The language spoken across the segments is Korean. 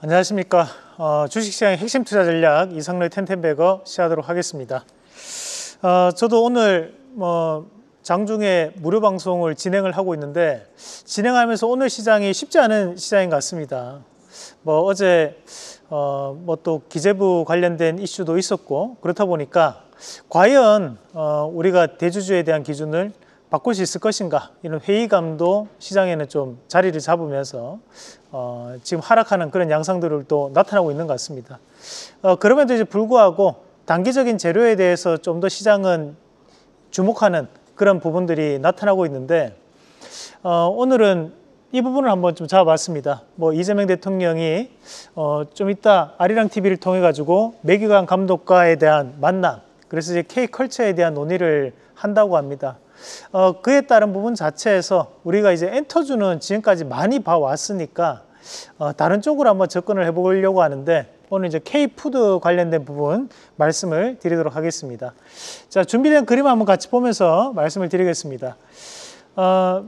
안녕하십니까. 주식시장의 핵심 투자 전략 이상로의 텐텐베거 시작하도록 하겠습니다. 저도 오늘 장중에 무료 방송을 진행을 하고 있는데 진행하면서 오늘 시장이 쉽지 않은 시장인 것 같습니다. 어제 또 기재부 관련된 이슈도 있었고 그렇다 보니까 과연 우리가 대주주에 대한 기준을 바꿀 수 있을 것인가, 이런 회의감도 시장에는 좀 자리를 잡으면서 지금 하락하는 그런 양상들을 또 나타나고 있는 것 같습니다. 그럼에도 이제 불구하고 단기적인 재료에 대해서 좀 더 시장은 주목하는 그런 부분들이 나타나고 있는데 오늘은 이 부분을 한번 좀 잡아봤습니다. 이재명 대통령이 좀 이따 아리랑 TV를 통해 가지고 매기관 감독과에 대한 만남, 그래서 이제 K컬처에 대한 논의를 한다고 합니다. 그에 따른 부분 자체에서 우리가 이제 엔터주는 지금까지 많이 봐왔으니까 다른 쪽으로 한번 접근을 해보려고 하는데 오늘 이제 K푸드 관련된 부분 말씀을 드리도록 하겠습니다. 자, 준비된 그림 한번 같이 보면서 말씀을 드리겠습니다.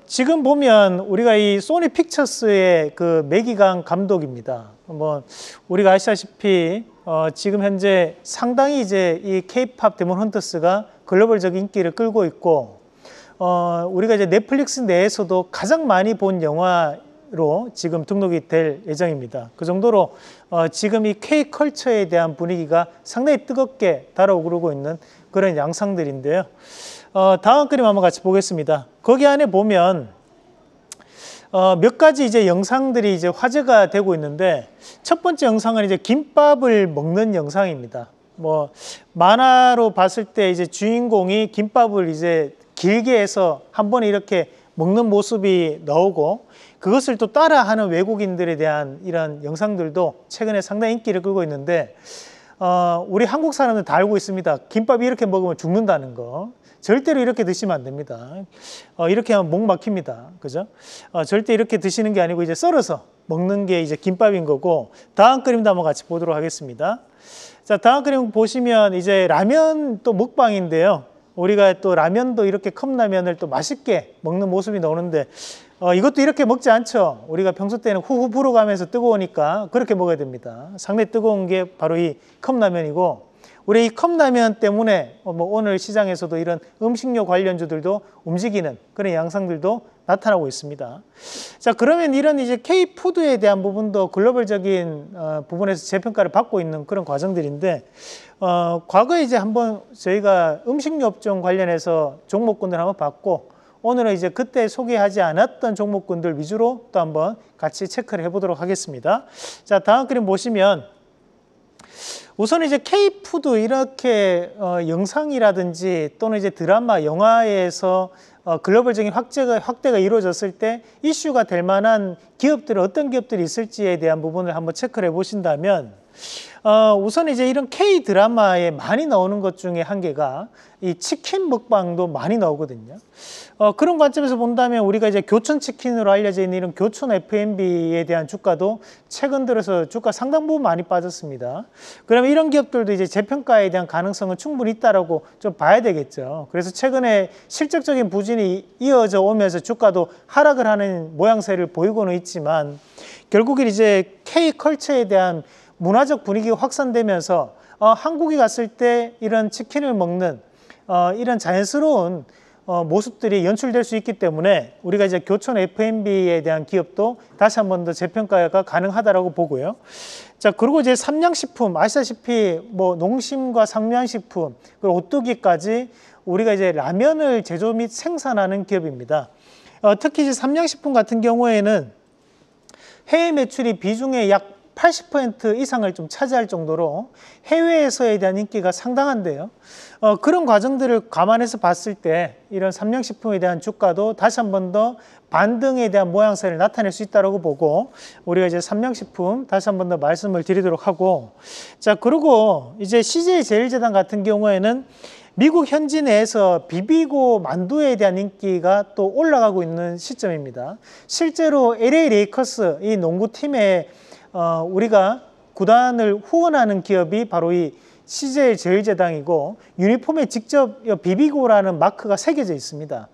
지금 보면 우리가 이 소니 픽처스의 그 매기강 감독입니다. 우리가 아시다시피 지금 현재 상당히 이제 이 K-팝 데몬 헌터스가 글로벌적 인기를 끌고 있고 우리가 이제 넷플릭스 내에서도 가장 많이 본 영화로 지금 등록이 될 예정입니다. 그 정도로 지금 이 K컬처에 대한 분위기가 상당히 뜨겁게 달아오르고 있는 그런 양상들인데요. 다음 그림 한번 같이 보겠습니다. 거기 안에 보면 몇 가지 이제 영상들이 이제 화제가 되고 있는데 첫 번째 영상은 이제 김밥을 먹는 영상입니다. 만화로 봤을 때 이제 주인공이 김밥을 이제 길게 해서 한 번에 이렇게 먹는 모습이 나오고 그것을 또 따라하는 외국인들에 대한 이런 영상들도 최근에 상당히 인기를 끌고 있는데 우리 한국 사람들 다 알고 있습니다. 김밥이 이렇게 먹으면 죽는다는 거. 절대로 이렇게 드시면 안 됩니다. 이렇게 하면 목 막힙니다. 그죠? 절대 이렇게 드시는 게 아니고 이제 썰어서 먹는 게 이제 김밥인 거고, 다음 그림도 한번 같이 보도록 하겠습니다. 자, 다음 그림 보시면 이제 라면 또 먹방인데요. 우리가 또 라면도 이렇게 컵라면을 또 맛있게 먹는 모습이 나오는데 이것도 이렇게 먹지 않죠. 우리가 평소 때는 후후 불어가면서 뜨거우니까 그렇게 먹어야 됩니다. 상당히 뜨거운 게 바로 이 컵라면이고, 우리 이 컵라면 때문에 오늘 시장에서도 이런 음식료 관련주들도 움직이는 그런 양상들도 나타나고 있습니다. 자, 그러면 이런 이제 K푸드에 대한 부분도 글로벌적인 부분에서 재평가를 받고 있는 그런 과정들인데 과거에 이제 한번 저희가 음식료 업종 관련해서 종목군들 한번 봤고, 오늘은 이제 그때 소개하지 않았던 종목군들 위주로 또 한번 같이 체크를 해보도록 하겠습니다. 자, 다음 그림 보시면 우선 이제 K푸드 이렇게 영상이라든지 또는 이제 드라마, 영화에서 글로벌적인 확대가 이루어졌을 때 이슈가 될 만한 기업들은 어떤 기업들이 있을지에 대한 부분을 한번 체크를 해보신다면 우선 이제 이런 K 드라마에 많이 나오는 것 중에 한 개가 이 치킨 먹방도 많이 나오거든요. 그런 관점에서 본다면 우리가 이제 교촌 치킨으로 알려져 있는 이런 교촌 F&B에 대한 주가도 최근 들어서 주가 상당 부분 많이 빠졌습니다. 그러면 이런 기업들도 이제 재평가에 대한 가능성은 충분히 있다라고 좀 봐야 되겠죠. 그래서 최근에 실적적인 부진이 이어져 오면서 주가도 하락을 하는 모양새를 보이고는 있지만 결국은 이제 K컬처에 대한 문화적 분위기가 확산되면서 한국에 갔을 때 이런 치킨을 먹는 이런 자연스러운 모습들이 연출될 수 있기 때문에 우리가 이제 교촌 F&B에 대한 기업도 다시 한 번 더 재평가가 가능하다라고 보고요. 자, 그리고 이제 삼양식품, 아시다시피 농심과 삼양식품, 그리고 오뚜기까지 우리가 이제 라면을 제조 및 생산하는 기업입니다. 특히 이제 삼양식품 같은 경우에는 해외 매출이 비중의 약 80% 이상을 좀 차지할 정도로 해외에서에 대한 인기가 상당한데요. 그런 과정들을 감안해서 봤을 때 이런 삼양식품에 대한 주가도 다시 한 번 더 반등에 대한 모양새를 나타낼 수 있다고 보고 우리가 이제 삼양식품 다시 한 번 더 말씀을 드리도록 하고, 자, 그리고 이제 CJ제일제당 같은 경우에는 미국 현지 내에서 비비고 만두에 대한 인기가 또 올라가고 있는 시점입니다. 실제로 LA 레이커스 이 농구팀에 우리가 구단을 후원하는 기업이 바로 이 CJ제일제당이고 유니폼에 직접 비비고라는 마크가 새겨져 있습니다.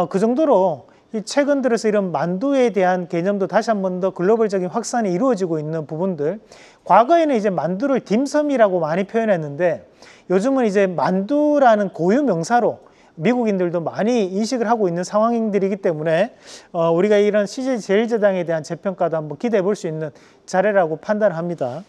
그 정도로 최근 들어서 이런 만두에 대한 개념도 다시 한 번 더 글로벌적인 확산이 이루어지고 있는 부분들, 과거에는 이제 만두를 딤섬이라고 많이 표현했는데 요즘은 이제 만두라는 고유 명사로 미국인들도 많이 인식을 하고 있는 상황들이기 때문에 우리가 이런 CJ제일제당에 대한 재평가도 한번 기대해 볼 수 있는 자리라고 판단합니다.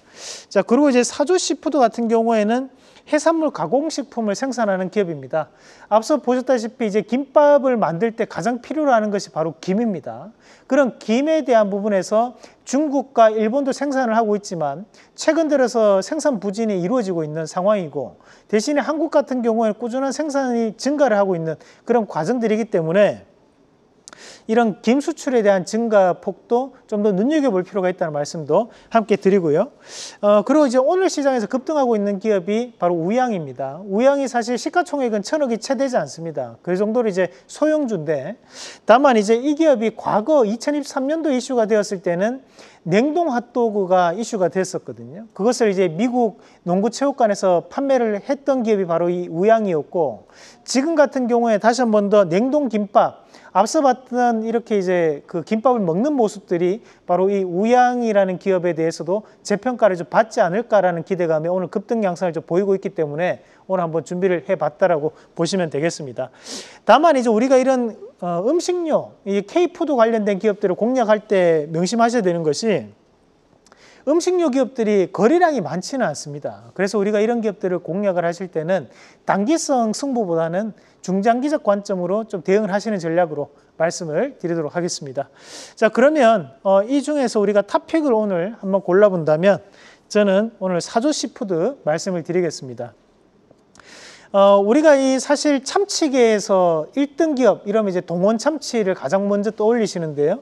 자, 그리고 이제 사조시푸드 같은 경우에는 해산물 가공식품을 생산하는 기업입니다. 앞서 보셨다시피 이제 김밥을 만들 때 가장 필요로 하는 것이 바로 김입니다. 그런 김에 대한 부분에서 중국과 일본도 생산을 하고 있지만 최근 들어서 생산 부진이 이루어지고 있는 상황이고, 대신에 한국 같은 경우에는 꾸준한 생산이 증가를 하고 있는 그런 과정들이기 때문에 이런 김 수출에 대한 증가 폭도 좀 더 눈여겨볼 필요가 있다는 말씀도 함께 드리고요. 그리고 이제 오늘 시장에서 급등하고 있는 기업이 바로 우양입니다. 우양이 사실 시가총액은 1,000억이 채 되지 않습니다. 그 정도로 이제 소형주인데, 다만 이제 이 기업이 과거 2023년도 이슈가 되었을 때는 냉동 핫도그가 이슈가 됐었거든요. 그것을 이제 미국 농구체육관에서 판매를 했던 기업이 바로 이 우양이었고, 지금 같은 경우에 다시 한 번 더 냉동 김밥, 앞서 봤던 이렇게 이제 그 김밥을 먹는 모습들이 바로 이 우양이라는 기업에 대해서도 재평가를 좀 받지 않을까라는 기대감에 오늘 급등 양상을 좀 보이고 있기 때문에 오늘 한번 준비를 해봤다라고 보시면 되겠습니다. 다만 이제 우리가 이런 음식료, 이 K푸드 관련된 기업들을 공략할 때 명심하셔야 되는 것이, 음식료 기업들이 거래량이 많지는 않습니다. 그래서 우리가 이런 기업들을 공략을 하실 때는 단기성 승부보다는 중장기적 관점으로 좀 대응을 하시는 전략으로 말씀을 드리도록 하겠습니다. 자, 그러면 이 중에서 우리가 탑픽을 오늘 한번 골라본다면 저는 오늘 사조시푸드 말씀을 드리겠습니다. 우리가 이 사실 참치계에서 1등 기업 이러면 이제 동원참치를 가장 먼저 떠올리시는데요.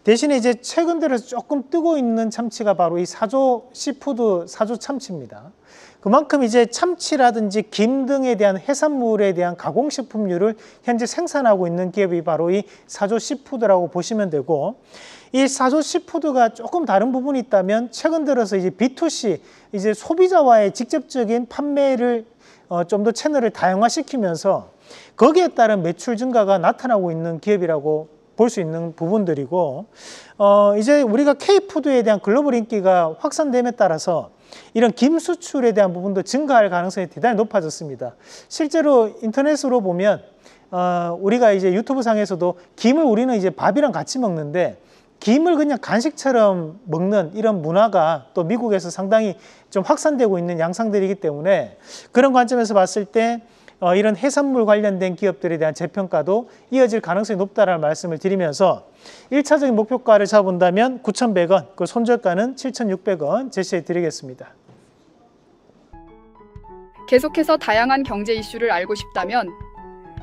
대신에 이제 최근 들어서 조금 뜨고 있는 참치가 바로 이 사조시푸드 사조참치입니다. 그만큼 이제 참치라든지 김 등에 대한 해산물에 대한 가공식품류를 현재 생산하고 있는 기업이 바로 이 사조시푸드라고 보시면 되고, 이 사조시푸드가 조금 다른 부분이 있다면 최근 들어서 이제 B2C, 이제 소비자와의 직접적인 판매를 좀 더 채널을 다양화시키면서 거기에 따른 매출 증가가 나타나고 있는 기업이라고 볼 수 있는 부분들이고, 이제 우리가 K푸드에 대한 글로벌 인기가 확산됨에 따라서 이런 김 수출에 대한 부분도 증가할 가능성이 대단히 높아졌습니다. 실제로 인터넷으로 보면 우리가 이제 유튜브 상에서도 김을 우리는 이제 밥이랑 같이 먹는데 김을 그냥 간식처럼 먹는 이런 문화가 또 미국에서 상당히 좀 확산되고 있는 양상들이기 때문에 그런 관점에서 봤을 때 이런 해산물 관련된 기업들에 대한 재평가도 이어질 가능성이 높다는 말씀을 드리면서 1차적인 목표가를 잡아본다면 9,100원, 그 손절가는 7,600원 제시해 드리겠습니다. 계속해서 다양한 경제 이슈를 알고 싶다면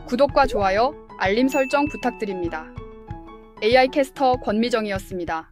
구독과 좋아요, 알림 설정 부탁드립니다. AI 캐스터 권미정이었습니다.